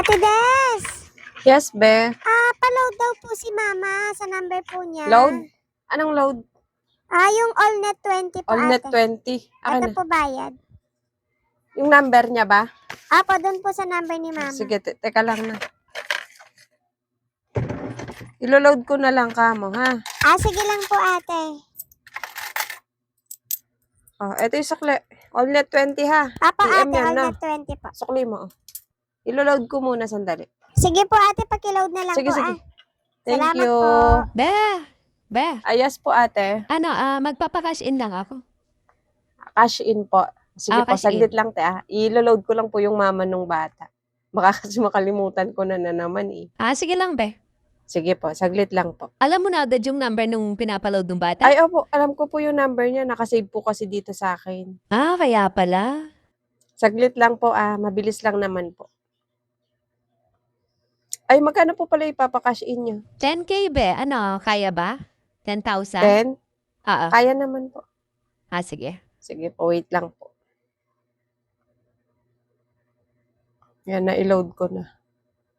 Ate Des! Yes, be. Pa-load daw po si Mama sa number po niya. Load? Anong load? Yung AllNet 20 po, AllNet ate. 20. Ito na. po bayad. Yung number niya ba? Doon po sa number ni Mama. Sige, teka lang na. Ilo-load ko na lang ka mo, ha? Sige lang po, ate. Ito yung sukli. AllNet 20, ha? Ate, PM yan, na. AllNet 20 po. Sukli mo, Ilo-load ko muna sandali. Sige po, ate, paki-load na lang Sige, po, sige. Thank Salamat you. po. Be, Yes po, ate. magpapakash in lang ako. Cash in po. Sige po, Cash saglit in. lang, te, Ilo-load ko lang po yung mama nung bata. Baka kasi makalimutan ko na naman, Sige lang, be. Sige po, saglit lang po. Alam mo na agad yung number nung pinapaload ng bata? Ay, opo, alam ko po yung number niya. Nakasave po kasi dito sa akin. Kaya pala. Saglit lang po, mabilis lang naman po. Ay, magkano po pala ipapakash in nyo? 10K, be. Kaya ba? 10,000? 10? Oo. Kaya naman po. Sige. Sige po, wait lang po. Yan, na-load ko na.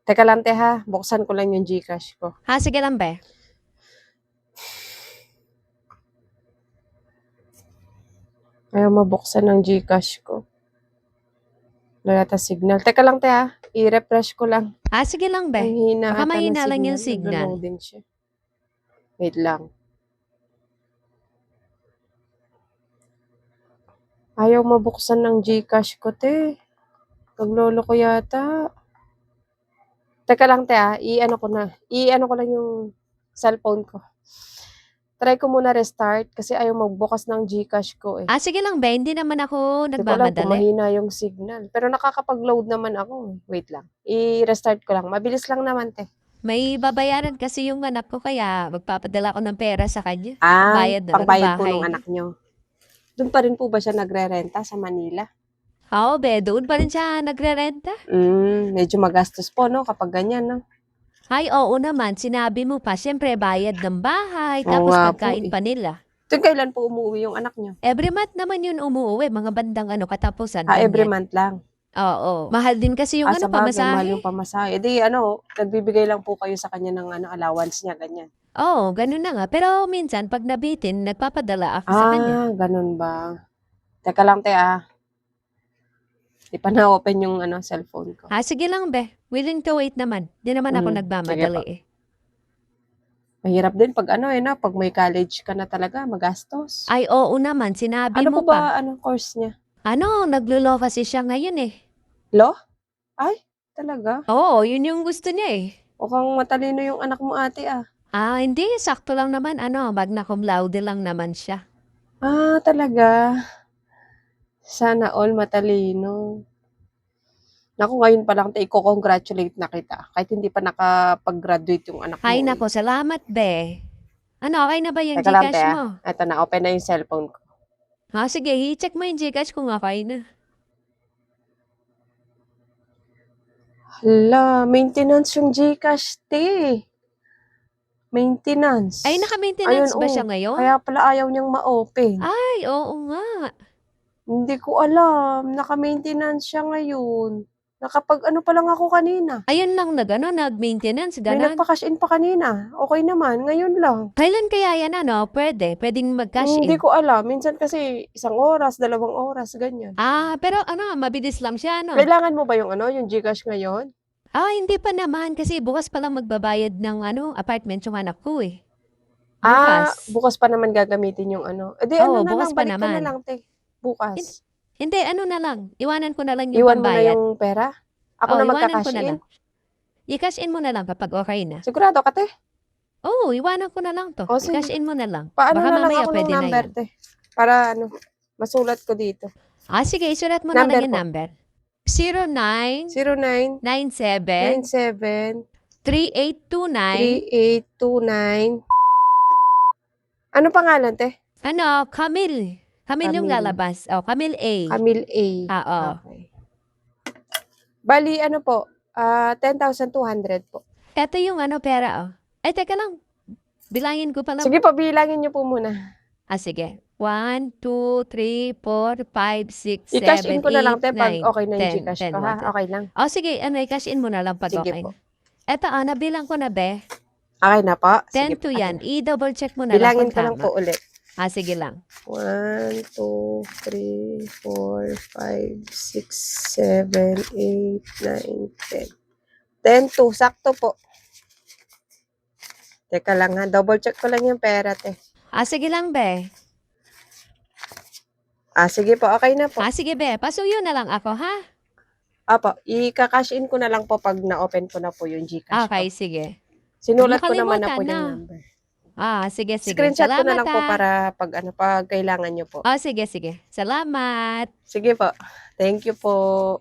Teka lang, te, ha. Buksan ko lang yung GCash ko. Sige lang, be. Ayaw mabuksan ng GCash ko. Wala ta signal. Teka lang, te, ha. I-refresh ko lang. Sige lang, be. Ang hina Baka ata ng mahina lang yung signal. Nag-loading siya. Wait lang. Ayaw mabuksan ng GCash ko, te. Paglolo ko yata. Teka lang, te, I-ano ko lang yung cellphone ko. Try ko muna restart kasi ayaw magbukas ng GCash ko, Sige lang, be. Hindi naman ako Hindi ko alam kung nagmamadali. mahina yung signal. Pero nakakapag-load naman ako. Wait lang. I-restart ko lang. Mabilis lang naman, te. May babayaran kasi yung anak ko kaya magpapadala ko ng pera sa kanya. Bayad na ng pangbayad po bahay ng niya. anak nyo. Doon pa rin po ba siya nagre-renta sa Manila? Oo, be. Doon pa rin siya nagre-renta. Medyo magastos po, no? Kapag ganyan, no? Ay, oo naman. Sinabi mo pa, siyempre bayad ng bahay, Oo tapos nga po, pagkain pa nila. Tuwing kailan po umuwi yung anak nyo? Every month naman yun umuwi, mga bandang katapusan. Every ganyan. month lang. Oo. Mahal din kasi yung Sa bagay, mahal pamasahe. yung pamasahe. Di, nagbibigay lang po kayo sa kanya ng allowance niya, ganyan. Oo, ganun na nga. Pero minsan, pag nabitin, nagpapadala ako sa kanya. Ganun ba? Teka lang, te, Di pa na-open yung cellphone ko. Sige lang, be. Willing to wait naman. Di naman ako Sige nagmamadali po. eh. Mahirap din pag pag may college ka na talaga, magastos. Ay, oo naman. Sinabi Ano mo po pa. ba, course niya? Naglulo kasi siya ngayon eh. Law? Ay, talaga? Oo, yun yung gusto niya eh. Mukhang matalino yung anak mo, ate, Hindi. Sakto lang naman. Magna cum laude lang naman siya. Talaga? Sana all matalino. Naku, ngayon pa lang, i-congratulate na kita. Kahit hindi pa nakapag-graduate yung anak mo. Ay, nako. Salamat, be. Okay na ba yung Teka lang, Gcash te, mo? Ito na, open na yung cellphone ko. Sige. I-check mo yung Gcash kung okay na. Hala, maintenance yung GCash, te. Maintenance. Ay, naka-maintenance ba siya ngayon? Kaya pala ayaw niyang ma-open. Ay, oo nga. Hindi ko alam. Naka-maintenance siya ngayon. Nakapag pa lang ako kanina. Ayun lang nag-maintenance, May ganon. nagpa-cash in pa kanina. Okay naman, ngayon lang. Kailan kaya yan, Pwede. Pwedeng mag-cash Hindi in. ko alam. Minsan kasi 1 oras, 2 oras, ganyan. Pero mabilis lang siya, Kailangan mo ba yung yung GCash ngayon? Hindi pa naman kasi bukas pa lang magbabayad ng apartment yung anak ko eh. Bukas pa naman gagamitin yung Edi Oo, na bukas lang, pa balik ka na naman. lang, te. Bukas. Hindi, na lang. Iwanan ko na lang yung Iwan mo na pambayad. yung pera? Ako na iwanan magka-cash ko na in? lang. I-cash in mo na lang kapag okay na. Sigurado ka, te? Oo, iwanan ko na lang to. Sige. I-cash in mo na lang. Paano Baka na lang mamaya ako ng pwede na number, yan. te? Para masulat ko dito. Sige, isulat mo na Number lang yung po. number. 09 09 97 97 3829 3829. Ano pangalan, te? Camille. Camille yung Camille. lalabas. Camille A. Camille A. Oo. Okay. Bali, po? 10,200 po. Ito yung pera, Ay, teka lang. Bilangin ko pa lang. Sige po, bilangin niyo po muna. Sige. 1, 2, 3, 4, 5, 6, I-cash 7, in ko na lang, 8, te, pag 9, okay na yung 10, Gcash 10, ko, ha? 1, Okay lang. Oh, sige, i-cash in mo na lang pag Sige okay po. na. Eto, nabilang ko na, be. Okay na po? Sige 10 po. to Okay yan. na. I-double check mo na lang Bilangin kung ko lang tama. po ulit. Sige lang. 1, 2, 3, 4, 5, 6, 7, 8, 9, 10. 10 to. Sakto po. Teka lang ha. Double check ko lang yung pera, te. Sige lang, be. Sige po. Okay na po. Sige, be. Pasuyo na lang ako, ha? Apo, i-cash in ko na lang po pag na-open ko na po yung Gcash ko. Okay, sige. Sinulat ko naman na po Nakalimutan yung na. number. Sige, sige. Screenshot ko na Salamat, lang po para pag kailangan nyo po. Sige, sige. Salamat. Sige po. Thank you po.